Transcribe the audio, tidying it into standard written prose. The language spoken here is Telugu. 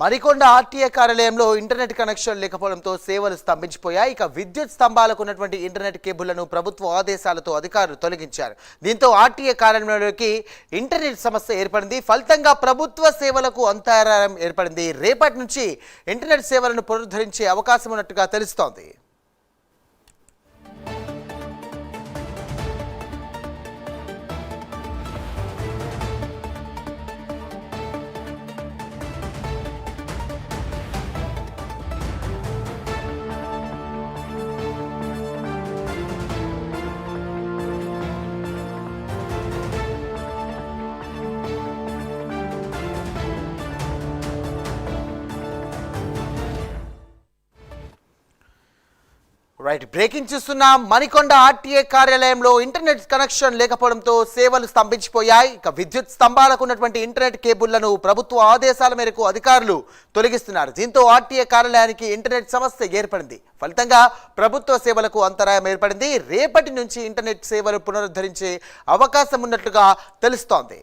మరికొండ ఆర్టీఏ కార్యాలయంలో ఇంటర్నెట్ కనెక్షన్ లేకపోవడంతో సేవలు స్తంభించిపోయాయి. ఇక విద్యుత్ స్తంభాలకు ఉన్నటువంటి ఇంటర్నెట్ కేబుళ్లను ప్రభుత్వ ఆదేశాలతో అధికారులు తొలగించారు. దీంతో ఆర్టీఏ కార్యాలయంలోకి ఇంటర్నెట్ సమస్య ఏర్పడింది. ఫలితంగా ప్రభుత్వ సేవలకు అంతరాయం ఏర్పడింది. రేపటి నుంచి ఇంటర్నెట్ సేవలను పునరుద్ధరించే అవకాశం ఉన్నట్టుగా తెలుస్తోంది. రైట్, బ్రేకింగ్ చూస్తున్నాం. మరికొండ ఆర్టీఏ కార్యాలయంలో ఇంటర్నెట్ కనెక్షన్ లేకపోవడంతో సేవలు స్తంభించిపోయాయి. ఇక విద్యుత్ స్తంభాలకు ఉన్నటువంటి ఇంటర్నెట్ కేబుళ్లను ప్రభుత్వ ఆదేశాల మేరకు అధికారులు తొలగిస్తున్నారు. దీంతో ఆర్టీఏ కార్యాలయానికి ఇంటర్నెట్ సమస్య ఏర్పడింది. ఫలితంగా ప్రభుత్వ సేవలకు అంతరాయం ఏర్పడింది. రేపటి నుంచి ఇంటర్నెట్ సేవలు పునరుద్ధరించే అవకాశం ఉన్నట్లుగా తెలుస్తోంది.